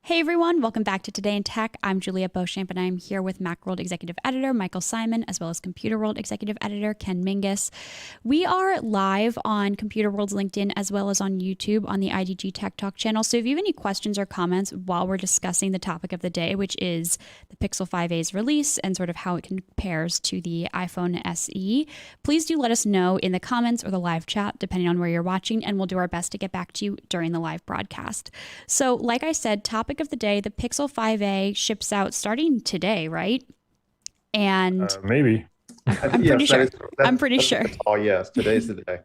Hey everyone, welcome back to Today in Tech. I'm Juliette Beauchamp and I'm here with Macworld Executive Editor Michael Simon, as well as Computer World Executive Editor Ken Mingus. We are live on Computer World's LinkedIn as well as on YouTube on the IDG Tech Talk channel. So if you have any questions or comments while we're discussing the topic of the day, which is the Pixel 5a's release and sort of how it compares to the iPhone SE, please do let us know in the comments or the live chat, depending on where you're watching, and we'll do our best to get back to you during the live broadcast. So like I said, topic of the day, the Pixel 5a ships out starting today, right? And Maybe. I'm pretty sure. I'm pretty sure. Oh, yes. Today's the day.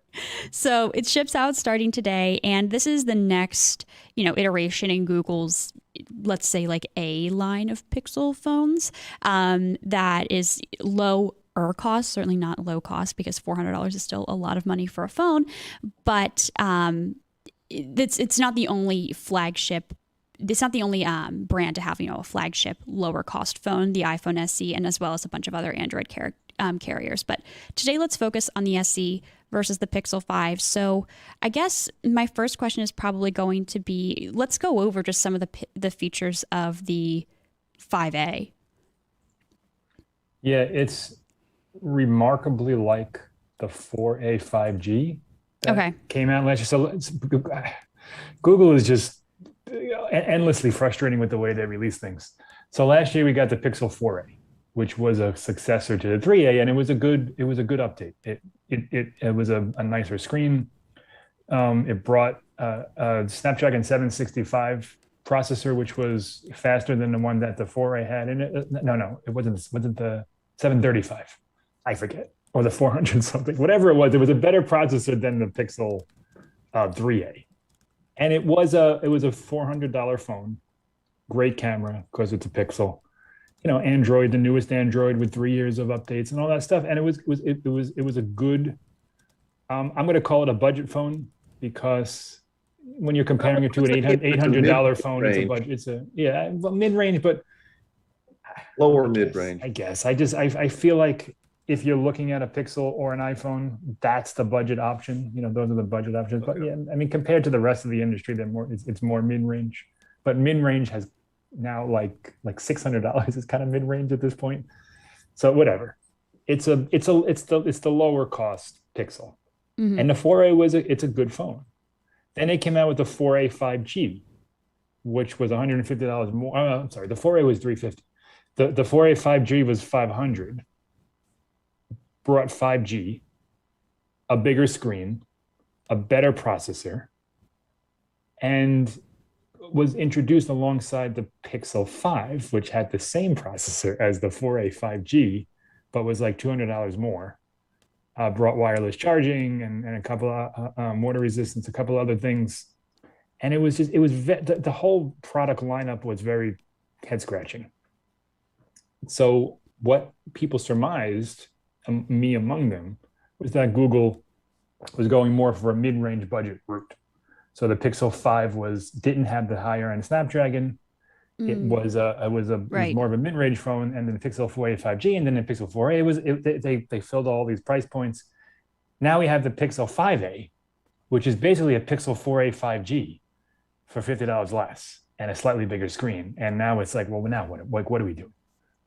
So it ships out starting today, and this is the next, iteration in Google's, let's say, like A line of Pixel phones that is lower cost, certainly not low cost, because $400 is still a lot of money for a phone, but it's not the only flagship. It's not the only brand to have, a flagship lower cost phone, the iPhone SE, and as well as a bunch of other Android carriers. But today, let's focus on the SE versus the Pixel 5. So I guess my first question is probably going to be, let's go over just some of the features of the 5A. Yeah, it's remarkably like the 4A 5G that came out last year. So Google is just endlessly frustrating with the way they release things. So last year we got the Pixel 4a, which was a successor to the 3a, and it was a good update. It was a nicer screen. It brought a Snapdragon 765 processor, which was faster than the one that the 4a had. And it wasn't the 735. I forget, or the 400 something, whatever it was. It was a better processor than the Pixel 3a. And it was a $400 phone, great camera because it's a Pixel, Android, the newest Android with 3 years of updates and all that stuff. And it was a good. I'm going to call it a budget phone because when you're comparing it to an $800 phone, it's a budget. It's mid range, but lower mid range. I guess I feel like if you're looking at a Pixel or an iPhone, that's the budget option. Those are the budget options. But yeah, I mean, compared to the rest of the industry, it's more mid-range. But mid-range has now like $600 is kind of mid-range at this point. So whatever. It's the lower cost Pixel. Mm-hmm. And the 4A it's a good phone. Then they came out with the 4A 5G, which was $150 more. I'm sorry, the 4A was $350. The 4A 5G was $500. Brought 5G, a bigger screen, a better processor, and was introduced alongside the Pixel 5, which had the same processor as the 4A 5G, but was like $200 more. Brought wireless charging and a couple of water resistance, a couple other things. And the whole product lineup was very head scratching. So what people surmised, me among them, was that Google was going more for a mid-range budget route. So the Pixel 5 didn't have the higher end Snapdragon. It was more of a mid-range phone, and then the Pixel 4a 5G, and then the Pixel 4a they filled all these price points. Now we have the Pixel 5a, which is basically a Pixel 4a 5G for $50 less and a slightly bigger screen. And now it's like, well, now what do we do?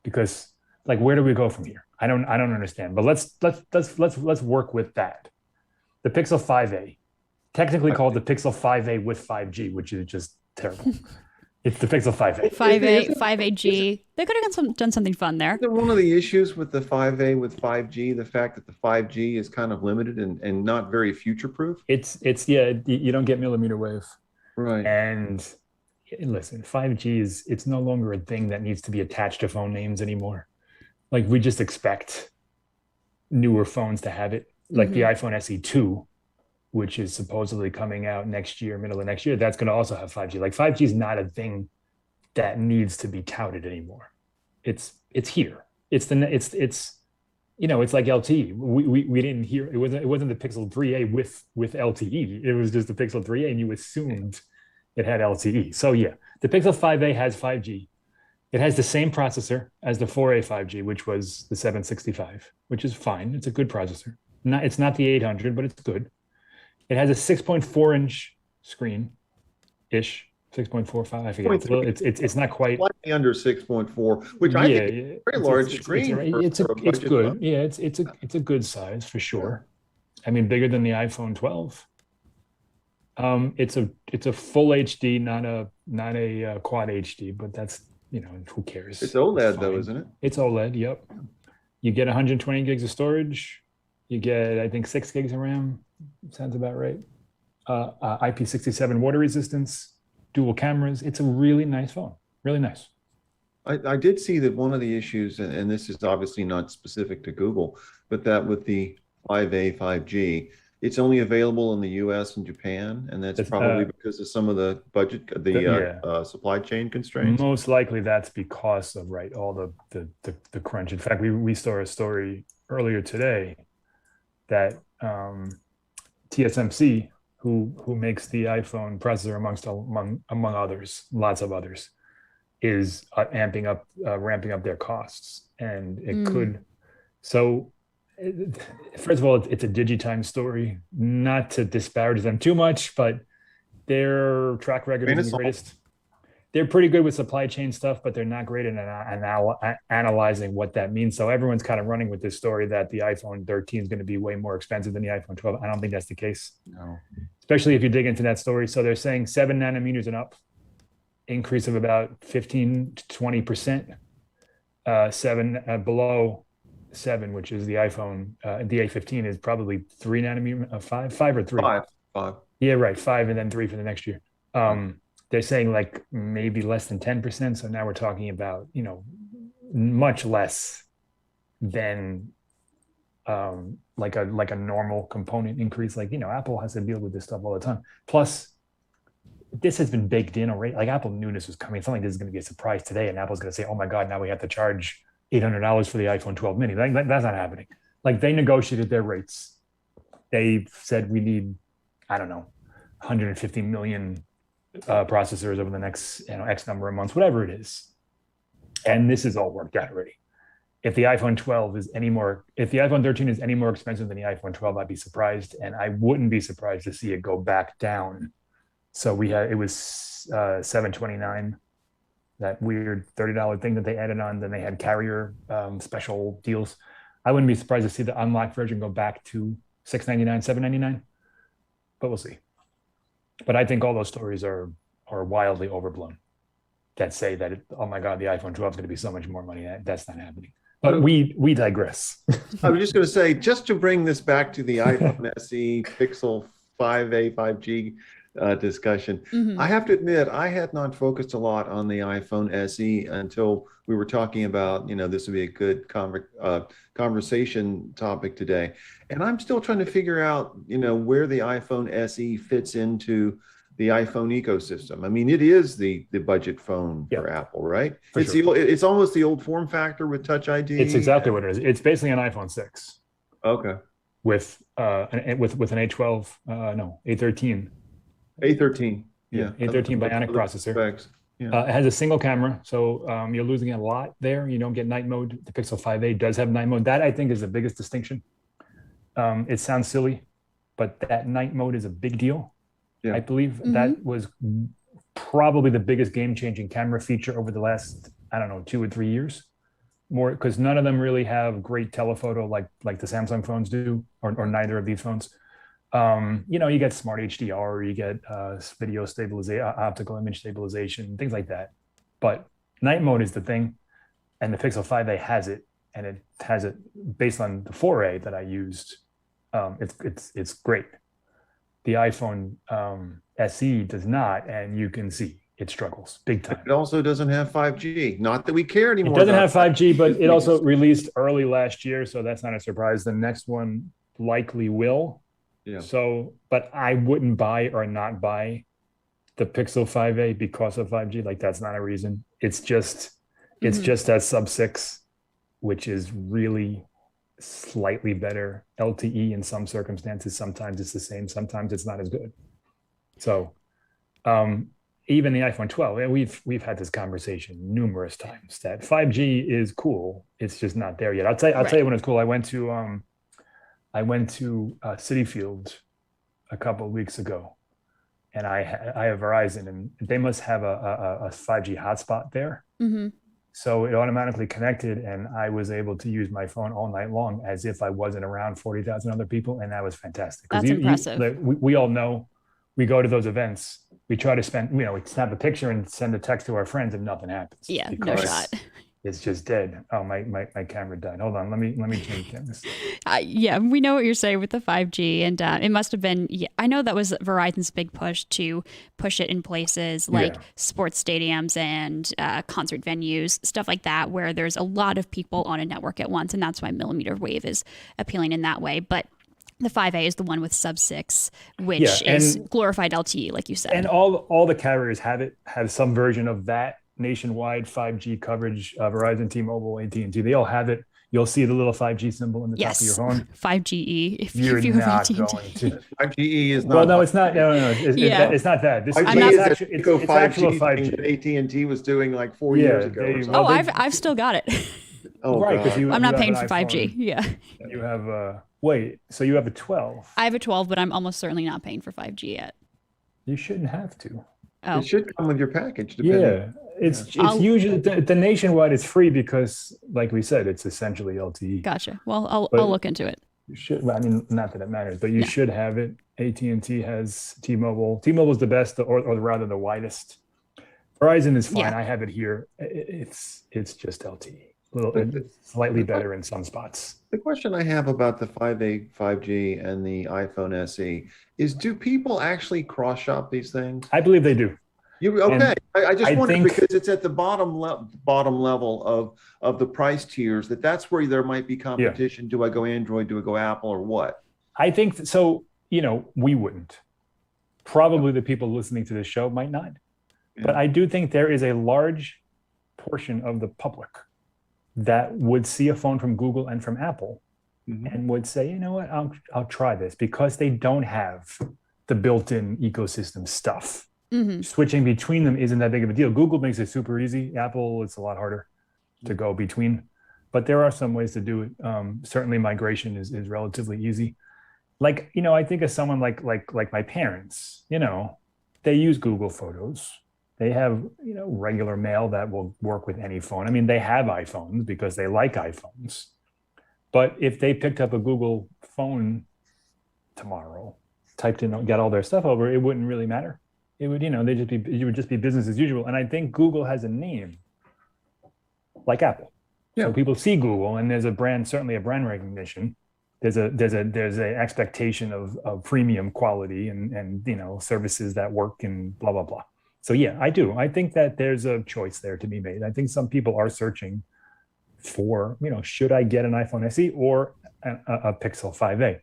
Because where do we go from here? I don't understand. But let's work with that. The Pixel 5a, technically called the Pixel 5a with 5G, which is just terrible. It's the Pixel 5a. 5G. They could have done something fun there. One of the issues with the 5a with 5G, the fact that the 5G is kind of limited and not very future-proof. You don't get millimeter wave. Right. And listen, 5G it's no longer a thing that needs to be attached to phone names anymore. Like, we just expect newer phones to have it, like the iPhone SE 2, which is supposedly coming out next year, middle of next year. That's going to also have 5G. Like, 5G is not a thing that needs to be touted anymore. It's here. It's like LTE. We didn't hear it wasn't the Pixel 3a with LTE. It was just the Pixel 3a, and you assumed it had LTE. So yeah, the Pixel 5a has 5G. It has the same processor as the 4a 5G, which was the 765, which is fine. It's a good processor. It's not the 800, but it's good. It has a 6.4-inch screen-ish, 6.45. I forget. It's a little, it's not quite. Slightly under 6.4, which I Yeah, think is yeah. a very large screen for a It's budget good. phone. Yeah, it's a good size for sure. I mean, bigger than the iPhone 12. It's a full HD, not a quad HD, but that's, who cares? It's OLED though, fine. isn't it? It's OLED. Yep. You get 120 gigs of storage. You get, I think, 6 gigs of RAM. Sounds about right. IP67 water resistance, dual cameras. It's a really nice phone. Really nice. I did see that one of the issues, and this is obviously not specific to Google, but that with the 5A, 5G, it's only available in the US and Japan, and that's probably because of some of the budget, supply chain constraints. Most likely that's because of all the crunch. In fact, we saw a story earlier today that TSMC, who makes the iPhone processor among others, lots of others, is ramping up their costs, and it could. So, first of all, it's a DigiTime story. Not to disparage them too much, but their track record isn't the greatest. They're pretty good with supply chain stuff, but they're not great in analyzing what that means. So everyone's kind of running with this story that the iPhone 13 is going to be way more expensive than the iPhone 12. I don't think that's the case. No. Especially if you dig into that story. So they're saying 7 nanometers and up, increase of about 15 to 20%. 7 below 7, which is the iPhone, the A15 is probably 3 nanometer, 5 or 3. 5. Yeah, right. 5 and then 3 for the next year. They're saying like maybe less than 10%. So now we're talking about, much less than like a normal component increase. Like, Apple has to deal with this stuff all the time. Plus, this has been baked in already. Like, Apple knew this was coming. It's not like this is going to be a surprise today, and Apple's going to say, "Oh my God, now we have to charge $800 for the iPhone 12 mini." That's not happening. Like, they negotiated their rates. They said we need, I don't know, 150 million processors over the next X number of months, whatever it is. And this is all worked out already. If the iPhone 13 is any more expensive than the iPhone 12, I'd be surprised, and I wouldn't be surprised to see it go back down. So it was $729, that weird $30 thing that they added on. Then they had carrier special deals. I wouldn't be surprised to see the unlocked version go back to $699, $799, but we'll see. But I think all those stories are wildly overblown that say that, oh my God, the iPhone 12 is going to be so much more money. That's not happening. But we digress. I was just going to say, just to bring this back to the iPhone SE Pixel 5a, 5G discussion, I have to admit, I had not focused a lot on the iPhone SE until we were talking about, this would be a good conversation topic today. And I'm still trying to figure out, where the iPhone SE fits into the iPhone ecosystem. I mean, it is the budget phone for Apple, right? It's almost the old form factor with Touch ID. It's exactly what it is. It's basically an iPhone 6. Okay. With an A12, A13. A13. Yeah. A13 Bionic processor. Yeah. It has a single camera, so you're losing a lot there. You don't get night mode. The Pixel 5a does have night mode. That, I think, is the biggest distinction. It sounds silly, but that night mode is a big deal. Yeah. I believe that was probably the biggest game-changing camera feature over the last, 2 or 3 years. More, because none of them really have great telephoto like the Samsung phones do, or neither of these phones. You get smart HDR, you get video stabilization, optical image stabilization, things like that. But night mode is the thing, and the Pixel 5a has it, and it has it based on the 4a that I used. It's great. The iPhone SE does not, and you can see it struggles big time. It also doesn't have 5G. Not that we care anymore. It doesn't have 5G, but it also released early last year, so that's not a surprise. The next one likely will. Yeah. So, but I wouldn't buy or not buy the Pixel 5a because of 5G. Like, that's not a reason. It's just that sub 6, which is really slightly better LTE in some circumstances. Sometimes it's the same. Sometimes it's not as good. So, even the iPhone 12, and we've had this conversation numerous times that 5G is cool. It's just not there yet. I'll tell you when it's cool. I went to Citi Field a couple of weeks ago, and I have Verizon, and they must have a 5G hotspot there. Hmm. So it automatically connected, and I was able to use my phone all night long as if I wasn't around 40,000 other people, and that was fantastic. That's impressive. We all know, we go to those events, we try to spend, we snap a picture and send a text to our friends, and nothing happens. Yeah, no because shot. It's just dead. Oh, my camera died. Hold on, let me change cameras. Yeah, we know what you're saying with the 5G, and it must have been. Yeah, I know that was Verizon's big push to push it in places like sports stadiums and concert venues, stuff like that, where there's a lot of people on a network at once, and that's why millimeter wave is appealing in that way. But the 5A is the one with sub-6, which is glorified LTE, like you said. And all the carriers have some version of that nationwide 5G coverage. Verizon, T-Mobile, AT&T, they all have it. You'll see the little 5G symbol in the top of your phone. 5GE. If You're you have not AT&T. going to. 5GE is not. Well, no, it's not. No. It's not that. This is actually, it's actual 5G. AT&T was doing like 4 years ago. Or Oh, I've still got it. Oh, right, because I'm not paying for 5G. Yeah. You have wait, so you have a 12. I have a 12, but I'm almost certainly not paying for 5G yet. You shouldn't have to. Oh. It should come with your package. Yeah, it's usually the nationwide is free because, like we said, it's essentially LTE. Gotcha. Well, I'll look into it. You should. Well, I mean, not that it matters, but you should have it. AT&T has T-Mobile. T-Mobile's the best, or rather the widest. Verizon is fine. Yeah. I have it here. It's just LTE. It's slightly better in some spots. The question I have about the 5A, 5G, and the iPhone SE is: do people actually cross shop these things? I believe they do. I just wonder because it's at the bottom level of the price tiers. That's where there might be competition. Yeah. Do I go Android? Do I go Apple, or what? I think so. We wouldn't. Probably the people listening to this show might not. Yeah. But I do think there is a large portion of the public that would see a phone from Google and from Apple and would say, you know what, I'll try this, because they don't have the built-in ecosystem stuff. Switching between them isn't that big of a deal. Google makes it super easy. Apple, it's a lot harder to go between, but there are some ways to do it. Certainly migration is relatively easy. Like, I think of someone like my parents, they use Google Photos. They have, regular mail that will work with any phone. I mean, they have iPhones because they like iPhones. But if they picked up a Google phone tomorrow, typed in, got all their stuff over, it wouldn't really matter. It would, it would just be business as usual. And I think Google has a name like Apple. Yeah. So people see Google, and there's certainly a brand recognition. There's a expectation of premium quality and services that work and blah, blah, blah. So yeah, I do. I think that there's a choice there to be made. I think some people are searching for, should I get an iPhone SE or a Pixel 5a?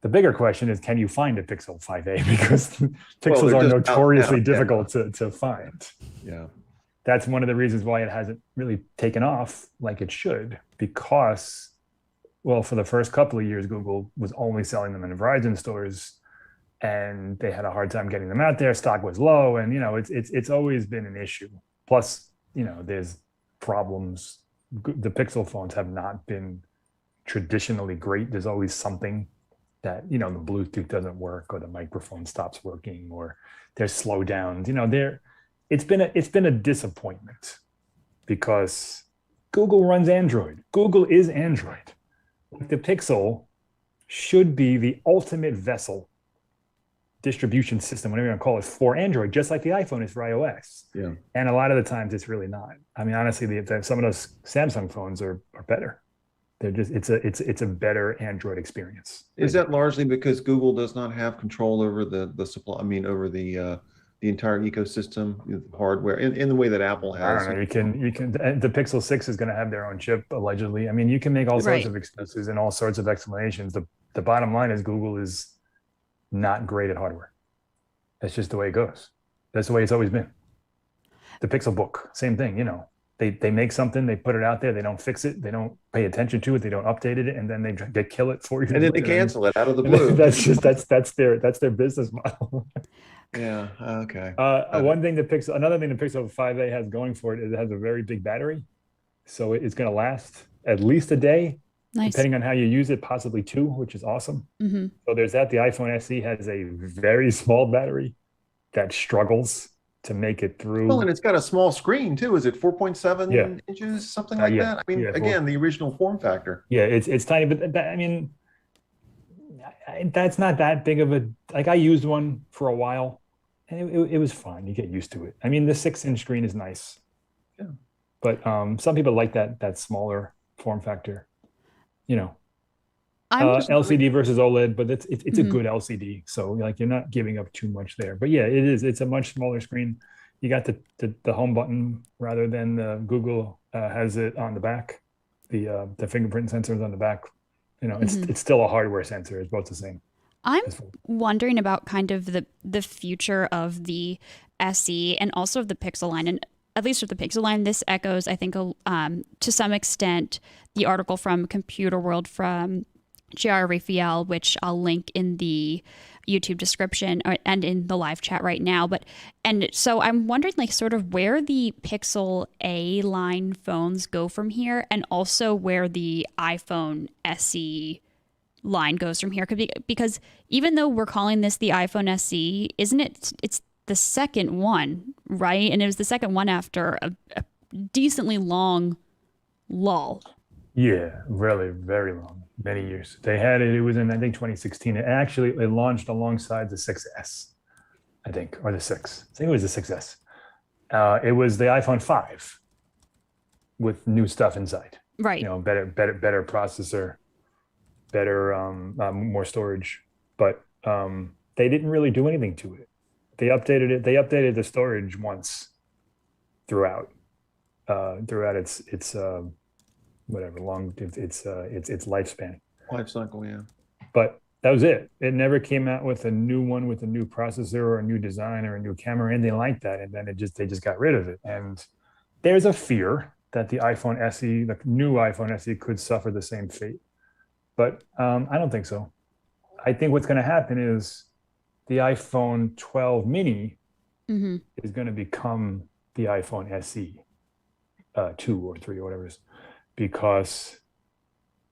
The bigger question is, can you find a Pixel 5a? Because Pixels are notoriously difficult to find. Yeah. That's one of the reasons why it hasn't really taken off like it should, because, well, for the first couple of years, Google was only selling them in Verizon stores, and they had a hard time getting them out there. Stock was low, and it's always been an issue. Plus, there's problems. The Pixel phones have not been traditionally great. There's always something that the Bluetooth doesn't work, or the microphone stops working, or there's slowdowns. It's been a disappointment, because Google runs Android. Google is Android. The Pixel should be the ultimate vessel distribution system, whatever you want to call it, for Android, just like the iPhone is for iOS. Yeah. And a lot of the times it's really not. I mean, honestly, some of those Samsung phones are better. They're just it's a better Android experience. Is that largely because Google does not have control over the supply? I mean, over the entire ecosystem, the hardware, in the way that Apple has. I don't know. You can. The Pixel 6 is going to have their own chip, allegedly. I mean, you can make all sorts of excuses and all sorts of explanations. The bottom line is Google is not great at hardware. That's just the way it goes. That's the way it's always been. The Pixel Book, same thing. They make something, they put it out there, they don't fix it, they don't pay attention to it, they don't update it, and then they kill it for you. And then they cancel it out of the blue. That's their business model. Yeah. Okay. Another thing the Pixel 5a has going for it is it has a very big battery, so it's going to last at least a day. Nice. Depending on how you use it, possibly 2, which is awesome. So there's that. The iPhone SE has a very small battery. that struggles to make it through. Well, and it's got a small screen too. Is it 4.7 Yeah. inches, something like Yeah. that? I mean, Yeah, again, the original form factor. Yeah, it's tiny, but I mean, that's not that big of a, like I used one for a while and it was fine. You get used to it. I mean, the 6-inch screen is nice. Yeah. But some people like that smaller form factor, you know. I'm just LCD versus OLED, but it's a Mhm. good LCD. So like you're not giving up too much there. But yeah, it's a much smaller screen. You got the home button rather than Google has it on the back. The fingerprint sensor is on the back. You know, Mhm. it's still a hardware sensor. It's both the same. I'm As well. wondering about kind of the future of the SE and also of the Pixel line. And at least with the Pixel line, this echoes, I think, to some extent, the article from Computer World from J.R. Raphael, which I'll link in the YouTube description and in the live chat right now. And so I'm wondering, like, sort of where the Pixel A line phones go from here, and also where the iPhone SE line goes from here. Because even though we're calling this the iPhone SE, isn't it? It's the second one, right? And it was the second one after a decently long lull. Yeah, really, very long, many years. They had it. It was in I think 2016. It launched alongside the 6S, I think, or the 6. I think it was the 6S. It was the iPhone 5 with new stuff inside. Right. You know, better processor, better more storage, but they didn't really do anything to it. They updated it. They updated the storage once throughout its whatever long its lifespan. Life cycle, yeah. But that was it. It never came out with a new one with a new processor or a new design or a new camera or anything like that. And then they just got rid of it. And there's a fear that the iPhone SE, the new iPhone SE, could suffer the same fate. But I don't think so. I think what's going to happen is the iPhone 12 mini Mm-hmm. is going to become the iPhone SE 2 or 3 or whatever it is, because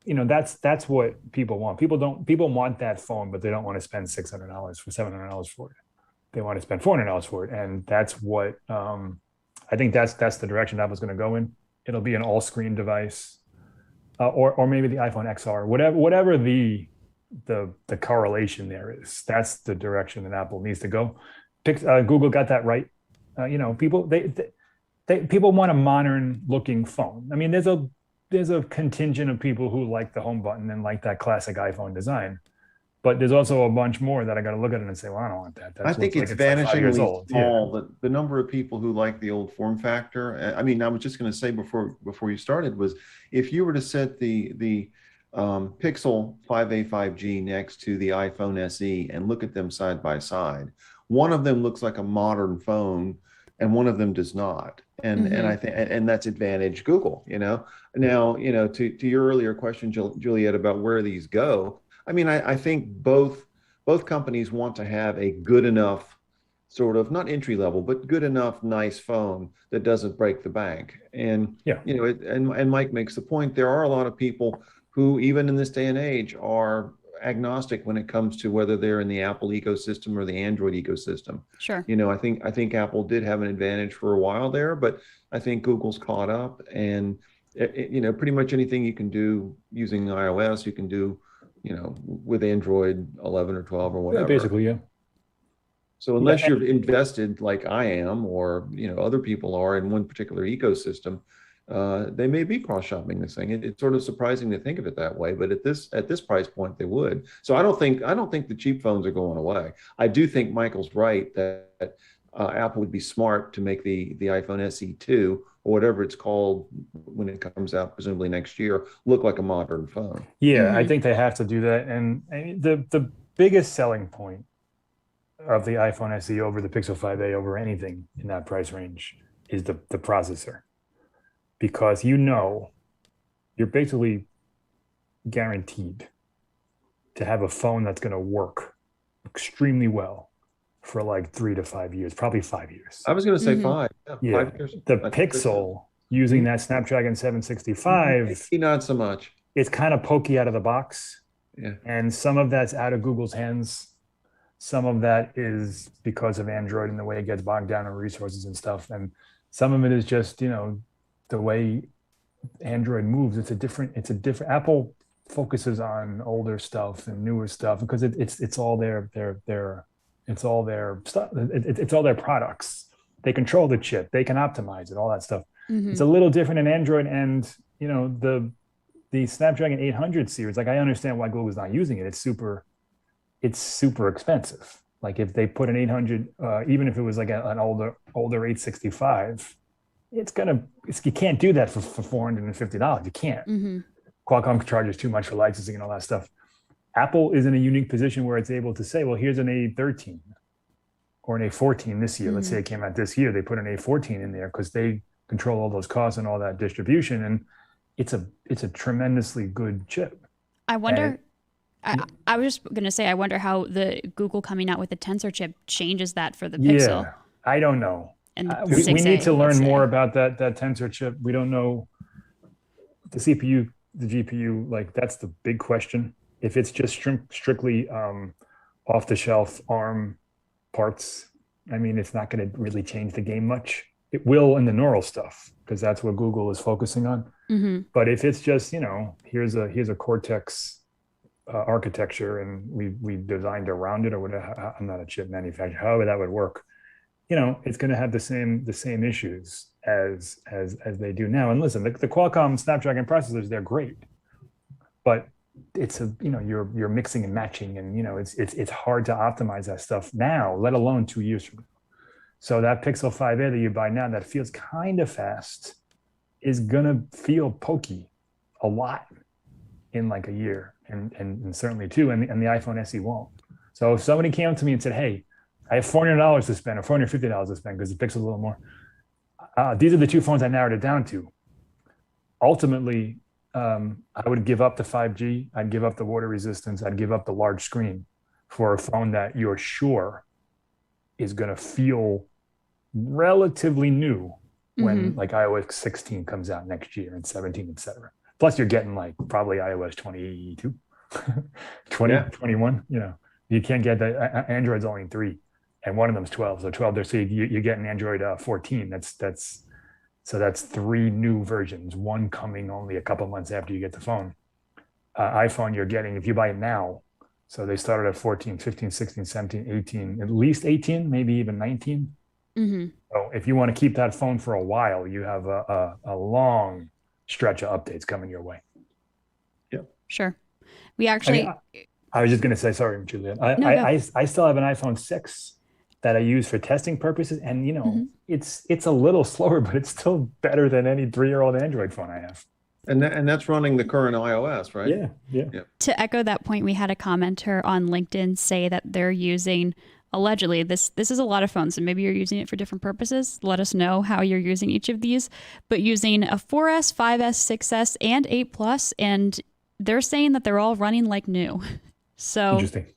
you know that's what people want. People want that phone, but they don't want to spend $600 for $700 for it. They want to spend $400 for it, and that's what I think that's the direction Apple's going to go in. It'll be an all-screen device, or maybe the iPhone XR, whatever the correlation there is. That's the direction that Apple needs to go. Google got that right. You know, people people want a modern looking phone. I mean, there's a contingent of people who like the home button and like that classic iPhone design, but there's also a bunch more that I got to look at it and say, well, I don't want that. I think it's like 5 years vanishingly old. small. Yeah. The number of people who like the old form factor. I mean, I was just going to say before you started was, if you were to set the Pixel 5a 5G next to the iPhone SE and look at them side by side, one of them looks like a modern phone and one of them does not. And I think, and that's advantage Google, you know. Now, you know, to your earlier question, Juliet, about where these go. I mean, I think both companies want to have a good enough, sort of, not entry level, but good enough, nice phone that doesn't break the bank. And Yeah. you know, and Mike makes the point, there are a lot of people who, even in this day and age, are agnostic when it comes to whether they're in the Apple ecosystem or the Android ecosystem. Sure. You know, I think Apple did have an advantage for a while there, but I think Google's caught up, and you know, pretty much anything you can do using iOS, you can do, you know, with Android 11 or 12 or whatever. Yeah, basically, yeah. So unless you're invested like I am, or you know, other people are in one particular ecosystem, they may be cross-shopping this thing. It's sort of surprising to think of it that way, but at this price point, they would. So I don't think the cheap phones are going away. I do think Michael's right that Apple would be smart to make the iPhone SE 2 or whatever it's called when it comes out, presumably next year, look like a modern phone. Yeah, I think they have to do that. And I mean, the biggest selling point of the iPhone SE over the Pixel 5a over anything in that price range is the processor. Because you know, you're basically guaranteed to have a phone that's going to work extremely well for like 3 to 5 years, probably 5 years. I was going to say 5. Yeah. 5 years. The Pixel using that Snapdragon 765, not so much. It's kind of pokey out of the box. Yeah. And some of that's out of Google's hands. Some of that is because of Android and the way it gets bogged down in resources and stuff. And some of it is just, the way Android moves. It's a different, Apple focuses on older stuff and newer stuff because it's all it's all their stuff. It's all their products. They control the chip. They can optimize it, all that stuff. It's a little different in Android and, the Snapdragon 800 series. Like, I understand why Google's not using it. It's super expensive. Like, if they put an 800, even if it was like an older 865, you can't do that for $450. You can't. Qualcomm charges too much for licensing and all that stuff. Apple is in a unique position where it's able to say, well, here's an A13 or an A14 this year. Let's say it came out this year. They put an A14 in there because they control all those costs and all that distribution. And it's a tremendously good chip. I wonder, I was just going to say, I wonder how the Google coming out with the Tensor chip changes that for the Pixel. Yeah, I don't know. And we need to learn more about that Tensor chip. We don't know the CPU, the GPU, like that's the big question. If it's just strictly off the shelf ARM parts, I mean, it's not going to really change the game much. It will in the neural stuff because that's what Google is focusing on. But if it's just, here's a Cortex architecture and we designed around it or whatever, I'm not a chip manufacturer, however that would work, it's going to have the same issues as they do now. And listen, the Qualcomm Snapdragon processors, they're great, but it's you're mixing and matching, and it's hard to optimize that stuff now, let alone 2 years from now. So that Pixel 5a that you buy now that feels kind of fast is gonna feel pokey a lot in like a year, and certainly two, and the iPhone SE won't. So if somebody came up to me and said, "Hey, I have $400 to spend or $450 to spend because the Pixel's a little more. These are the two phones I narrowed it down to." Ultimately, I would give up the 5G. I'd give up the water resistance. I'd give up the large screen for a phone that you're sure is going to feel relatively new when like iOS 16 comes out next year and 17, etc. Plus, you're getting like probably iOS 22, 21. You can't get that. Android's only 3. And one of them's 12. So 12 there. So you get an Android 14. That's 3 new versions, one coming only a couple months after you get the phone. iPhone you're getting, if you buy it now, so they started at 14, 15, 16, 17, 18, at least 18, maybe even 19. So if you want to keep that phone for a while, you have a long stretch of updates coming your way. Yep. Sure. We actually... I was just going to say, sorry, Julia. I still have an iPhone 6 that I use for testing purposes. And, it's a little slower, but it's still better than any 3-year-old Android phone I have. And that's running the current iOS, right? Yeah. To echo that point, we had a commenter on LinkedIn say that they're using, allegedly, this is a lot of phones, and maybe you're using it for different purposes. Let us know how you're using each of these. But using a 4S, 5S, 6S, and 8 Plus, and they're saying that they're all running like new. So interesting.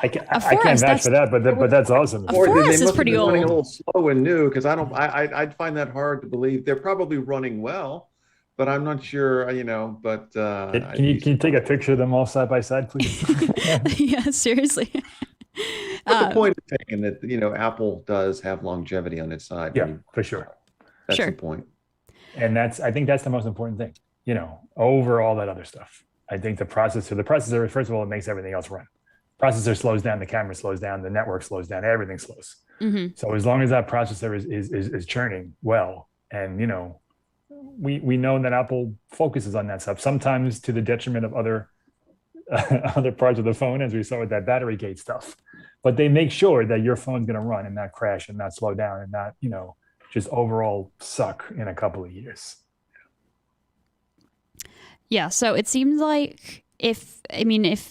I can't vouch for that, but that's awesome. A 4S is pretty old. Running a little slow and new because I'd find that hard to believe. They're probably running well, but I'm not sure. But can you take a picture of them all side by side, please? Yeah, seriously. But the point is taken that Apple does have longevity on its side. Yeah, for sure. That's the point. And I think that's the most important thing. Over all that other stuff. I think the processor, first of all, it makes everything else run. Processor slows down, the camera slows down, the network slows down, everything slows. So as long as that processor is churning well, and we know that Apple focuses on that stuff, sometimes to the detriment of other parts of the phone, as we saw with that battery gate stuff. But they make sure that your phone's going to run and not crash and not slow down and not just overall suck in a couple of years. Yeah. So it seems like if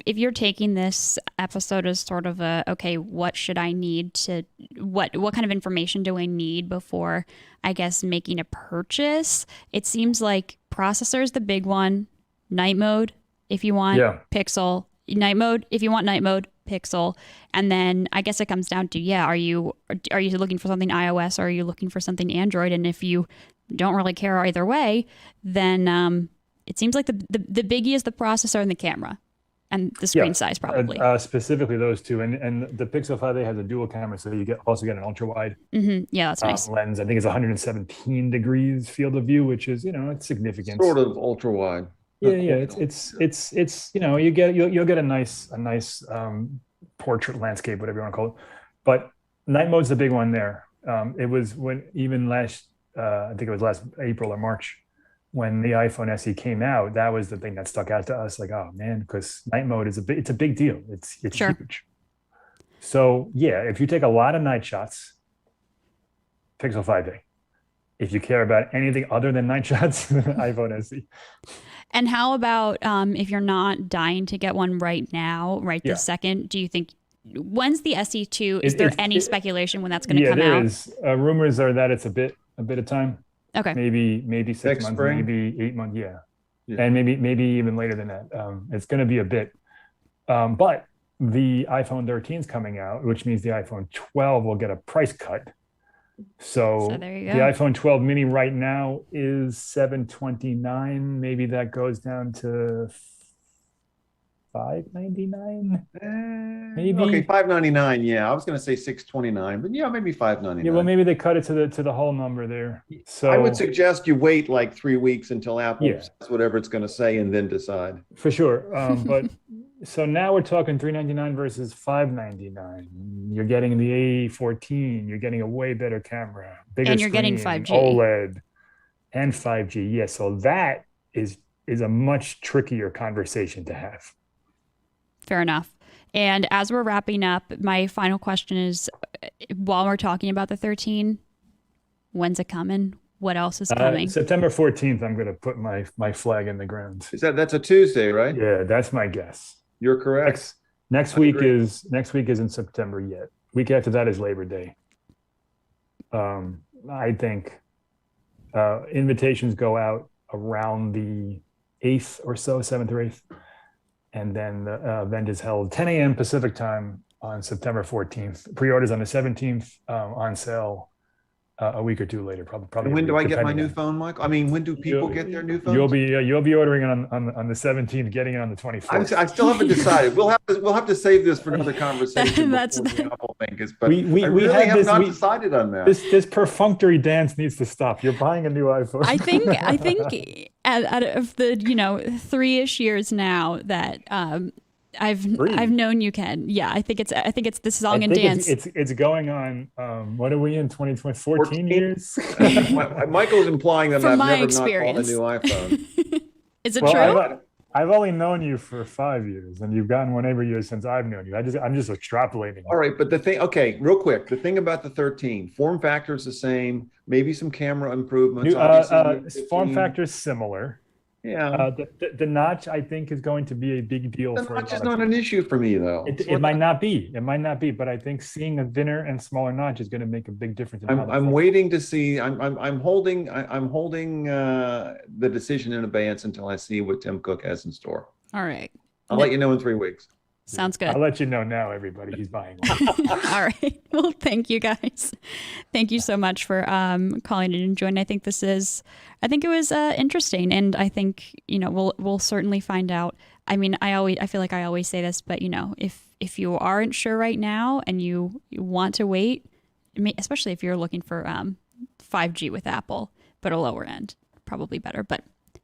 you're taking this episode as sort of okay, what should I need what kind of information do I need before, I guess, making a purchase? It seems like processor is the big one. Night mode, if you want Pixel. Night mode, if you want night mode, Pixel. And then I guess it comes down to, are you looking for something iOS or are you looking for something Android? And if you don't really care either way, then it seems like the biggie is the processor and the camera. and the screen size probably. Specifically those two, and the Pixel 5a has a dual camera, so you also get an ultra wide Yeah, that's nice. lens. I think it's 117 degrees field of view, which is it's significant. Sort of ultra wide. Yeah. It's you'll get a nice portrait landscape, whatever you want to call it. But night mode's the big one there. It was when even last I think it was last April or March when the iPhone SE came out. That was the thing that stuck out to us, like, oh man, because night mode is it's a big deal. It's Sure. huge. So yeah, if you take a lot of night shots, Pixel 5a. If you care about anything other than night shots, iPhone SE. And how about if you're not dying to get one right now, this second? Do you think when's the SE2? Is there any speculation when that's going to come out? Yeah, there is. Rumors are that it's a bit of time. Okay. Maybe 6 Next months, spring? maybe 8 months. Yeah. And maybe even later than that. It's going to be a bit. But the iPhone 13 is coming out, which means the iPhone 12 will get a price cut. So there you go. the iPhone 12 mini right now is $729. Maybe that goes down to $599. Maybe. Okay, $599. Yeah, I was going to say $629, but yeah, maybe $599. Yeah, well, maybe they cut it to the whole number there. So I would suggest you wait like 3 weeks until Apple Yeah. says whatever it's going to say and then decide. for sure. But so now we're talking $399 versus $599. You're getting the A14. You're getting a way better camera, bigger And you're getting screen, 5G. OLED, and 5G. Yeah, so that is a much trickier conversation to have. Fair enough. And as we're wrapping up, my final question is, while we're talking about the 13, when's it coming? What else is coming? September 14th, I'm going to put my flag in the ground. That's a Tuesday, right? Yeah, that's my guess. You're correct. Next I week agree. next week is in September yet. Week after that is Labor Day. I think invitations go out around the 8th or so, 7th or 8th. And then the event is held 10 a.m. Pacific time on September 14th. Pre-orders on the 17th, on sale a week or two later, probably. And when do I get my depending new on- phone, Michael? I mean, when do people get their new phones? You'll be ordering it on the 17th, getting it on the 24th. I still haven't decided. We'll have to save this for another conversation. That's- before the Apple thing is, but We I really had have this- not we- decided on that. This perfunctory dance needs to stop. You're buying a new iPhone. I think out of the 3-ish years now that I've known you, Ken. Yeah, I think it's the song and dance. It's going on. What are we in 2020? 14 years. Michael's implying that From I've my never experience. not bought a new iPhone. Is it Well, true? I've only known you for 5 years, and you've gotten one every year since I've known you. I'm just extrapolating. All right, but real quick, the thing about the 13, form factor is the same, maybe some camera improvements. Obviously, the Form 15 factor is similar. Yeah, The notch, I think, is going to be a big deal. the for a notch lot is of not an issue for me, though. It might not be. It might not be, but I think seeing a thinner and smaller notch is going to make a big difference. In how the I'm phone- waiting to see. I'm holding the decision in abeyance until I see what Tim Cook has in store. All right. I'll let you know in 3 weeks. Sounds good. I'll let you know now, everybody. He's buying one. All right. Well, thank you guys. Thank you so much for calling in and joining. I think it was interesting, and I think we'll certainly find out. I mean, I feel like I always say this, but if you aren't sure right now and you want to wait, especially if you're looking for 5G with Apple, but a lower end, probably better. But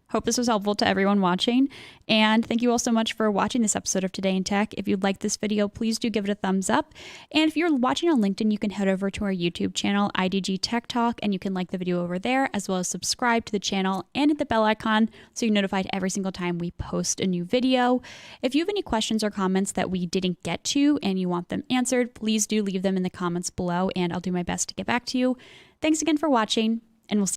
hope this was helpful to everyone watching. And thank you all so much for watching this episode of Today in Tech. If you liked this video, please do give it a thumbs up. And if you're watching on LinkedIn, you can head over to our YouTube channel, IDG Tech Talk, and you can like the video over there, as well as subscribe to the channel and hit the bell icon so you're notified every single time we post a new video. If you have any questions or comments that we didn't get to and you want them answered, please do leave them in the comments below, and I'll do my best to get back to you. Thanks again for watching, and we'll see you